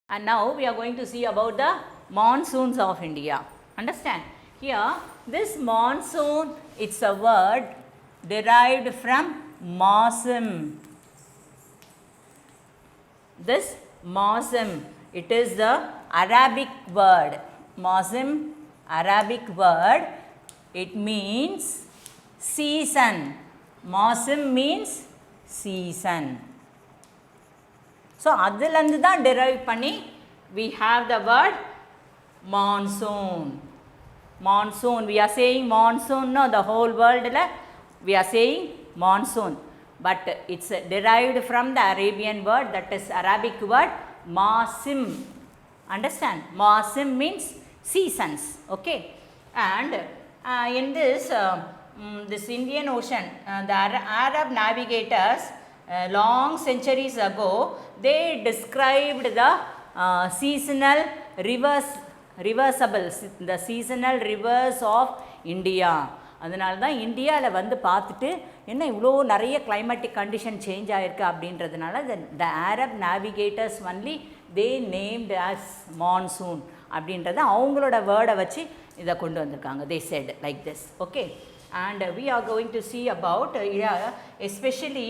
And now we are going to see about the monsoons of India. Understand? Here, this monsoon, it's a word derived from monsoon. This monsoon, it is the Arabic word. Monsoon, Arabic word, it means season. Monsoon means season. So, அதிலிருந்து தான் derive பண்ணி we have the word monsoon. Monsoon, we are saying monsoon, no, the whole world we are saying monsoon. But it's derived from the Arabian word, that is Arabic word mausim. Understand? Mausim means seasons. Okay. And in this, this Indian Ocean, the Arab navigators long centuries ago, they described the seasonal reversibles, the seasonal rivers of India. அதனால தான் இந்தியாவில் வந்து பார்த்துட்டு என்ன இவ்வளோ நிறைய climatic condition change ஆகிருக்கு அப்படின்றதுனால the Arab navigators only they named as monsoon அப்படின்றத அவங்களோட வேர்டை வச்சு இதை கொண்டு வந்திருக்காங்க. They said like this. Okay. And we are going to see about especially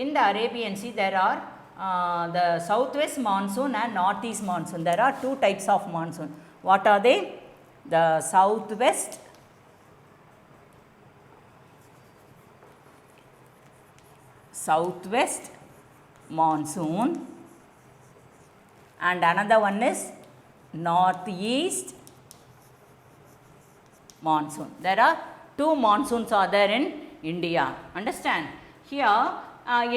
in the Arabian Sea there are the southwest monsoon and northeast monsoon. There are two types of monsoon. What are they? The southwest monsoon and another one is northeast monsoon. There are two monsoons are there in India. Understand? Here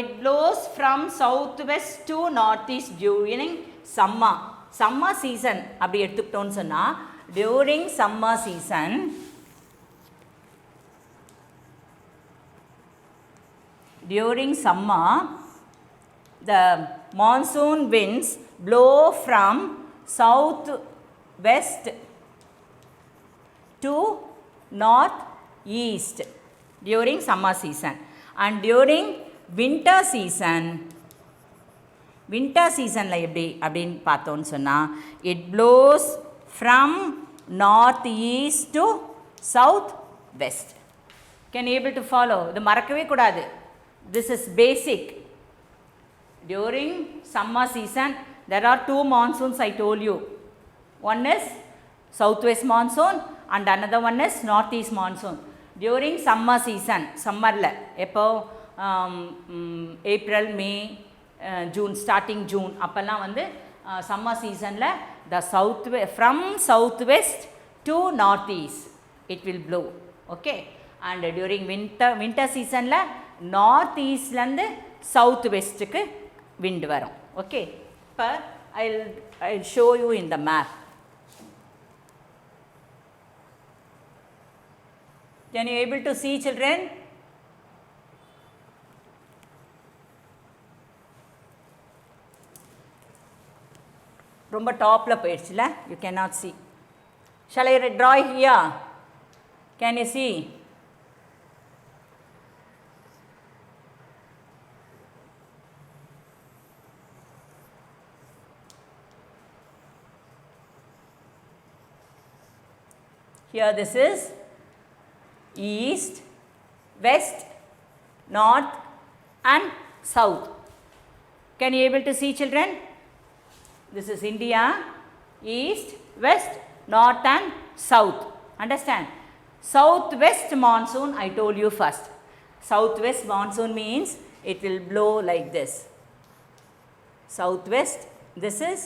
it blows from southwest to northeast during summer. Summer season அப்படி எடுத்துக்கிட்டோன்னு சொன்னால் during summer season the monsoon winds blow from southwest to northeast during summer season. And during winter seasonல எப்படி அப்படின்னு பார்த்தோன்னு சொன்னால் it blows from northeast to southwest. Can you able to follow? இது மறக்கவே கூடாது. This is basic. During summer season there are two monsoons I told you. One is southwest monsoon and another one is northeast monsoon. During summer season, summerல எப்போ April May June starting June அப்போல்லாம் வந்து summer சீசனில் the from south west to north east it will blow. Okay. And during winter சீசனில் north ஈஸ்ட்லேருந்து south வெஸ்ட்டுக்கு wind வரும். Okay. இப்போ I show you in the map. Can you able to see, children? ரொம்ப டாப்பில் போயிடுச்சுல, you cannot see. Shall I draw here? Can you see? Here this is east, west, north and south. Can you able to see, children? This is India, east, west, north and south. Understand? Southwest monsoon I told you first. Southwest monsoon means it will blow like this. Southwest, this is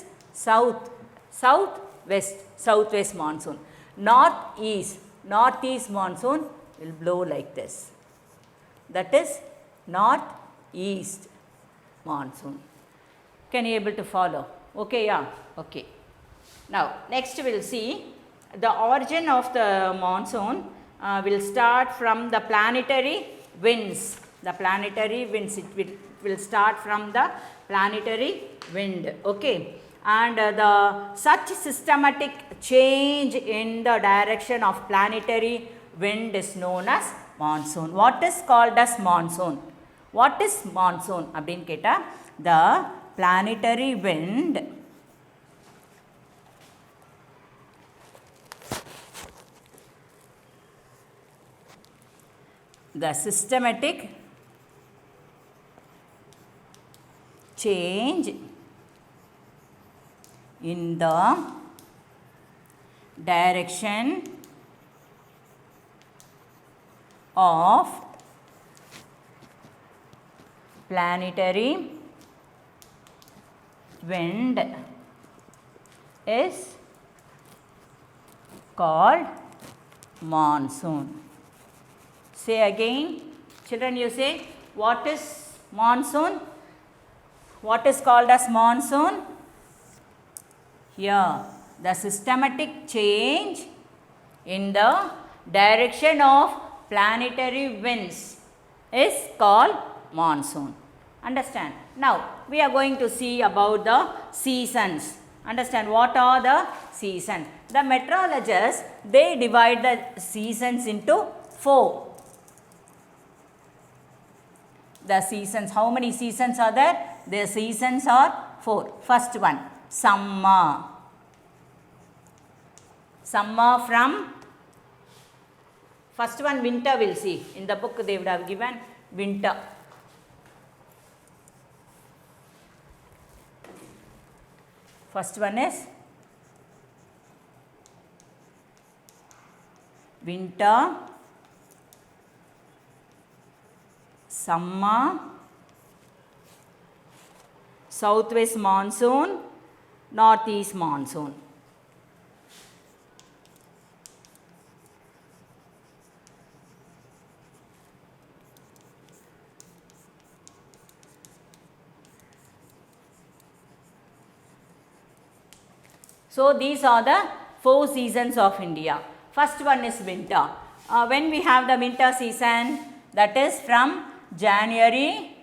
southwest monsoon. Northeast monsoon will blow like this. That is northeast monsoon. Can you able to follow? Okay, yeah. Okay. Now next we will see the origin of the monsoon will start from the planetary winds. The planetary winds, it will start from the planetary wind. Okay. And the such systematic change in the direction of planetary wind is known as monsoon. What is called as monsoon? What is monsoon? அப்படின்னு கேட்டால் the planetary wind the systematic change in the direction of planetary wind is called monsoon. Say again, children, you say, what is monsoon? What is called as monsoon? Here, the systematic change in the direction of planetary winds is called monsoon. Understand? Now, we are going to see about the seasons. Understand what are the seasons? The meteorologists, they divide the seasons into 4. The seasons, how many seasons are there? The seasons are 4. First one, summer. Summer from, first one winter we'll see. In the book they would have given winter. First one is winter, summer, southwest monsoon, northeast monsoon. So, these are the 4 seasons of India. First one is winter. When we have the winter season, that is from January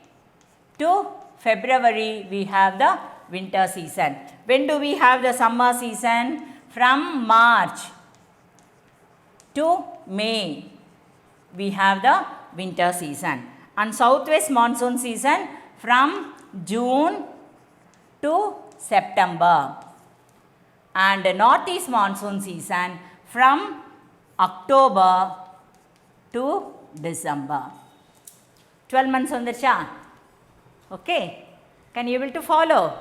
to February, we have the winter season. When do we have the summer season? From March to May, we have the winter season. And southwest monsoon season from June to September. And northeast monsoon season from October to December. 12 months vandirucha? Okay. Can you able to follow?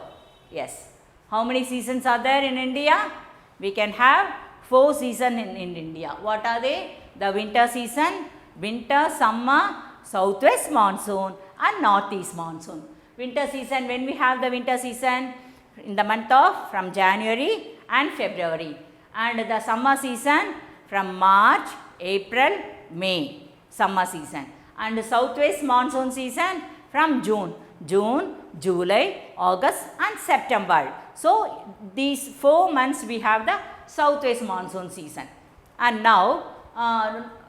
Yes. How many seasons are there in India? We can have 4 seasons in India. What are they? The winter season, winter, summer, southwest monsoon and northeast monsoon. Winter season, when we have the winter season? In the month of from January and February. And the summer season from March, April, May, summer season. And the southwest monsoon season from June, July, August and September. So, these 4 months we have the southwest monsoon season. And now,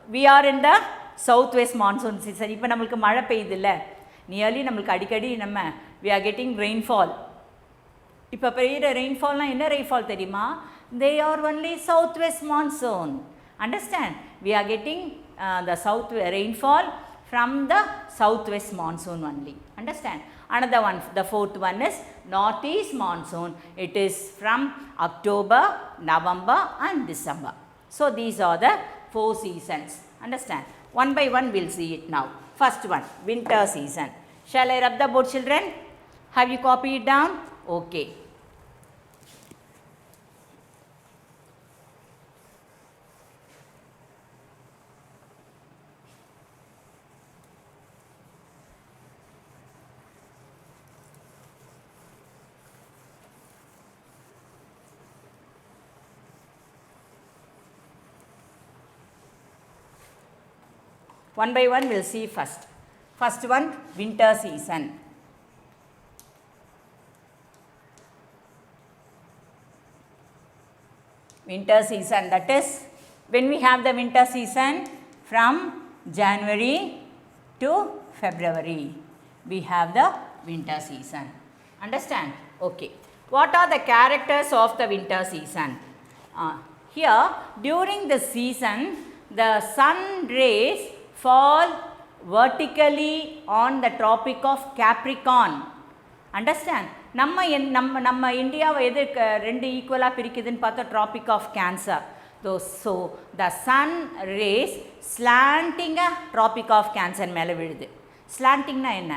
we are in the southwest monsoon season. இப்போ நம்மளுக்கு மழை பெய்யுதுல்ல, nearly நம்மளுக்கு அடிக்கடி we are getting rainfall. இப்போ பெய்யுற ரெயின்ஃபால்னால் என்ன rainfall தெரியுமா? They are only southwest monsoon. Understand? We are getting the south rainfall from the southwest monsoon only. Understand? Another one, the 4th one is northeast monsoon. It is from October, November and December. So, these are the 4 seasons. Understand? One by one we will see it now. First one, winter season. Shall I rub the board, children? Have you copied it down? Okay. One by one we will see first. First one, winter season. Winter season, that is when we have the winter season from January to February, we have the winter season. Understand? Okay. What are the characters of the winter season? Here, during the season, the sun rays fall vertically on the Tropic of Capricorn. Understand? நம்ம இந்தியாவை எது 2 ஈக்குவலாக பிரிக்குதுன்னு பார்த்தா Tropic of Cancer. So the sun rays slanting a Tropic of Cancer மேலே விழுது. Slantingனா என்ன?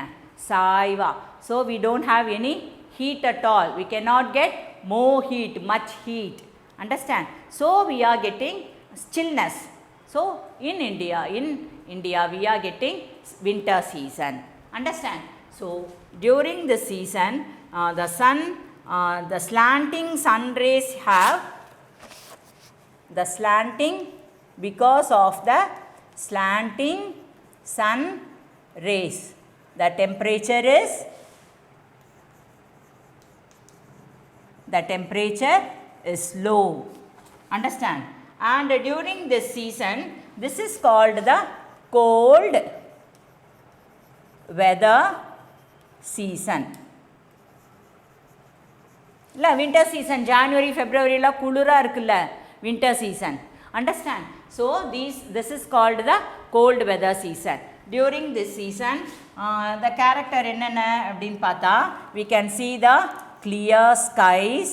சாய்வா. So we don't have any heat at all. We cannot get more heat, much heat. Understand? So we are getting chillness. So in India we are getting winter season. Understand? So during the season the sun, the slanting sun rays have the slanting, because of the slanting sun rays the temperature is low. Understand? And during this season, this is called the cold weather season. இல்ல winter season, January, February la kulura irukilla, winter season. Understand? So this is called the cold weather season. During this season the character என்னென்ன அப்படினு பார்த்தா, we can see the clear skies,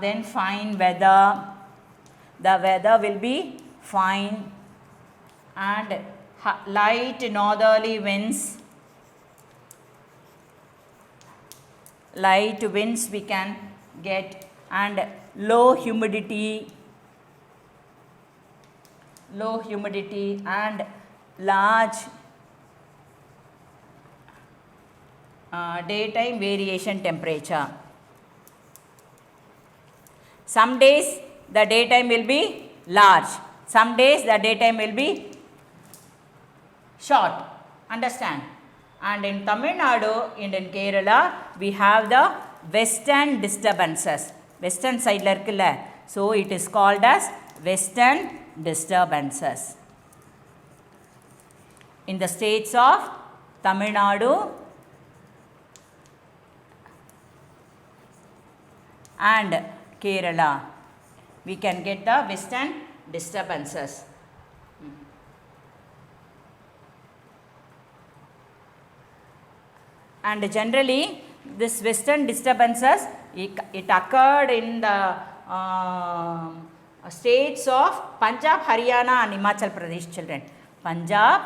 then fine weather, the weather will be fine, and light northerly winds, we can get, and low humidity and large daytime variation temperature. Some days the daytime will be large, some days the daytime will be short. Understand? And in Tamil Nadu and in Kerala we have the western disturbances. Western side la irukilla, so it is called as western disturbances. In the states of Tamil Nadu and Kerala we can get the western disturbances. And generally this western disturbances it occurred in the states of Punjab, Haryana and Himachal Pradesh. Children, Punjab,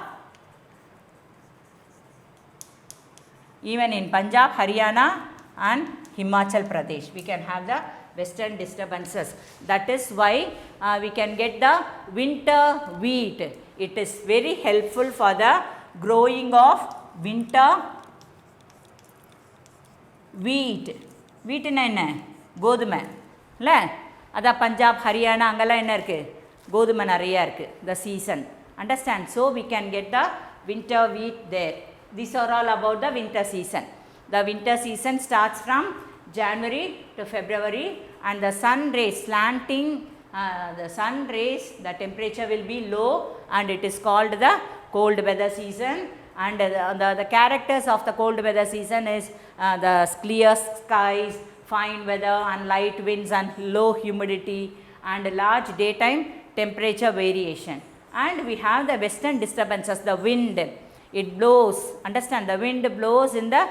even in Punjab, Haryana and Himachal Pradesh we can have the western disturbances. That is why we can get the winter wheat. It is very helpful for the growing of winter wheat. வீட்டுன்னா என்ன? கோதுமை இல்லை? அதான் பஞ்சாப், ஹரியானா அங்கெல்லாம் என்ன இருக்குது? கோதுமை நிறையா இருக்குது. The season. Understand? So we can get the winter wheat there. These are all about the winter season. The winter season starts from January to February, and the sun rays slanting, the temperature will be low, and it is called the cold weather season. And the characters of the cold weather season is the clear skies, fine weather and light winds and low humidity and large daytime temperature variation. And we have the western disturbances, the wind, it blows. Understand? The wind blows in the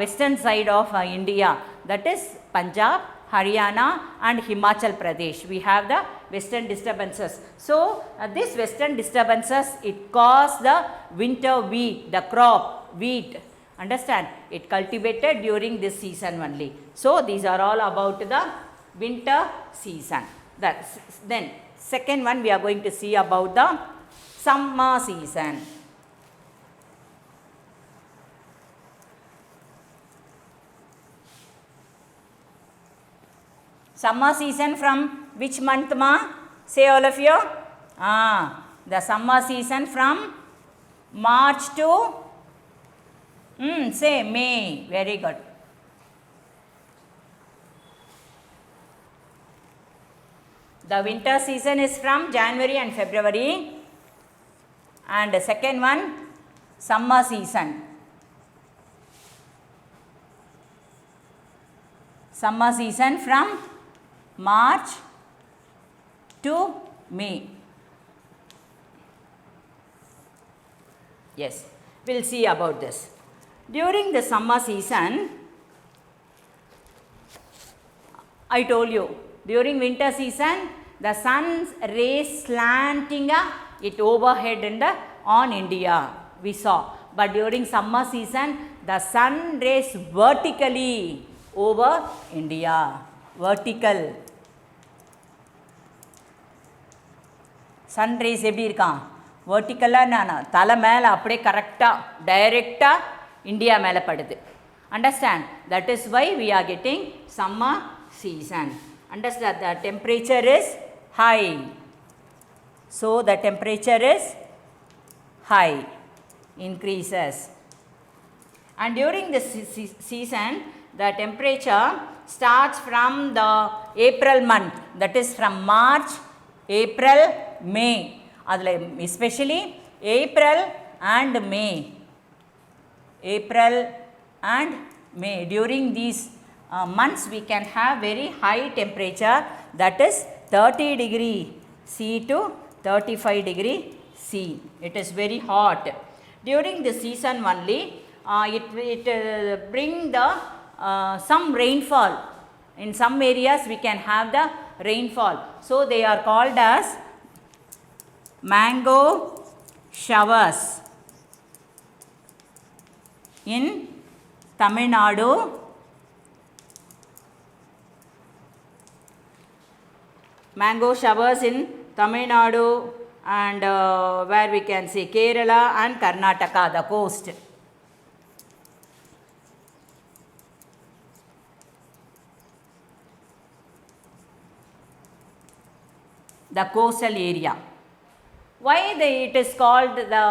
western side of India, that is Punjab, Haryana and Himachal Pradesh. We have the western disturbances. So this western disturbances it cause the winter wheat, the crop wheat. Understand? It cultivated during this season only. So these are all about the winter season. Then second one we are going to see about the summer season. Summer season from which month, ma? Say all of you. The summer season from March to say May. Very good. The winter season is from January and February, and the second one summer season. Summer season from March to May. Yes, we will see about this. During the summer season, I told you, during winter season, the sun's rays slanting it overhead in on India, we saw. But during summer season, the sun rays vertically over India, vertical. Sun rays எப்படி இருக்கான் vertically நான் தலை மேலே அப்படியே கரெக்டாக டைரெக்டாக India மேலே படுது. Understand? That is why we are getting summer season. Understand? The temperature is high. So the temperature is high, increases. And during this season, the temperature starts from the April month, that is from March, April, May. Especially April and May. April and May. During these months, we can have very high temperature, that is 30 degree C to 35 degree C. It is very hot. During the season only, it bring the some rainfall. In some areas, we can have the rainfall. So they are called as mango showers in Tamil Nadu, mango showers in Tamil Nadu, and where we can see Kerala and Karnataka, the coast. The coastal area. Why it is called the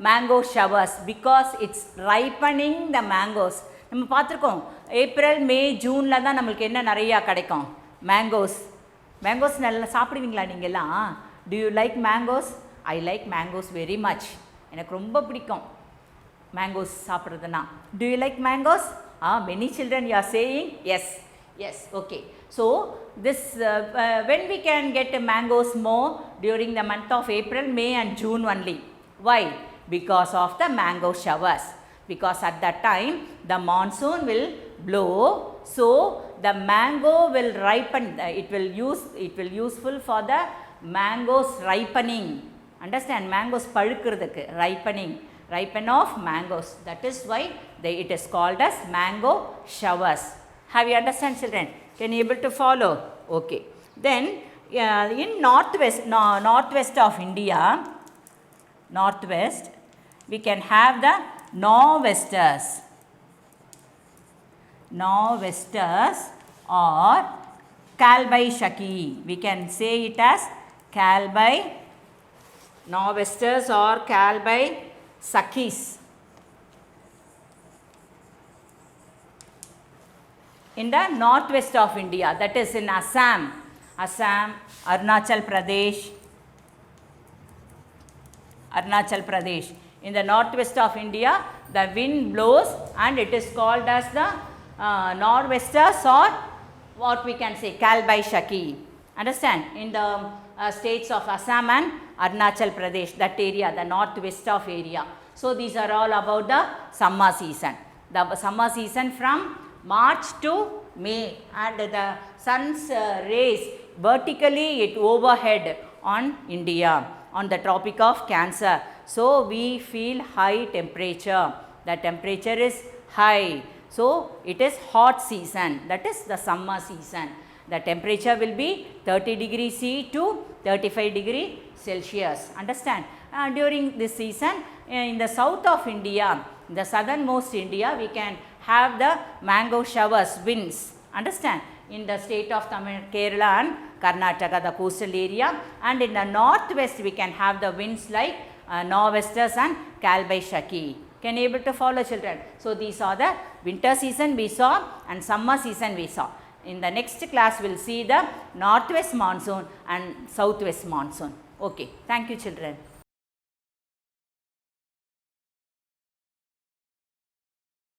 mango showers? Because it's ripening the mangoes. நம்ம பார்த்துருக்கோம் April May ஜூனில் தான் நம்மளுக்கு என்ன நிறையா கிடைக்கும் mangoes. Mangoes நல்லா சாப்பிடுவீங்களா நீங்கள்லாம்? Do you like mangoes? I like mangoes very much. எனக்கு ரொம்ப பிடிக்கும் mangoes சாப்பிட்றதுனா. Do you like mangoes? Many children you are saying yes. Yes, okay. So this when we can get mangoes more? During the month of April, May and June only. Why? Because of the mango showers. Because at that time the monsoon will blow, so the mango will ripen. It will useful for the mangoes ripening. Understand? Mangoes பழுக்கிறதுக்கு ripen of mangoes. That is why it is called as mango showers. Have you understand, children? Can you able to follow? Okay. Then in northwest of India, northwest, we can have the nor'westers. Nor'westers or Kalbaishaki. We can say it as nor'westers or Kalbaishakis. In the northwest of India, that is in Assam, Arunachal Pradesh. In the northwest of India, the wind blows and it is called as the nor'westers or what we can say Kalbaishaki. Understand? In the states of Assam and Arunachal Pradesh, that area, the northwest of area. So these are all about the summer season. The summer season from March to May, and the sun's rays vertically it overhead on India, on the Tropic of Cancer. So we feel high temperature. The temperature is high. So it is hot season. That is the summer season. The temperature will be 30 degree C to 35 degree Celsius. Understand? During this season, in the south of India, the southernmost India, we can have the mango showers, winds. Understand? In the state of Kerala and Karnataka, the coastal area, and in the northwest we can have the winds like nor'westers and Kalbaishaki. Can you able to follow, children? So these are the winter season we saw and summer season we saw. In the next class we will see the northwest monsoon and southwest monsoon. Okay, thank you, children.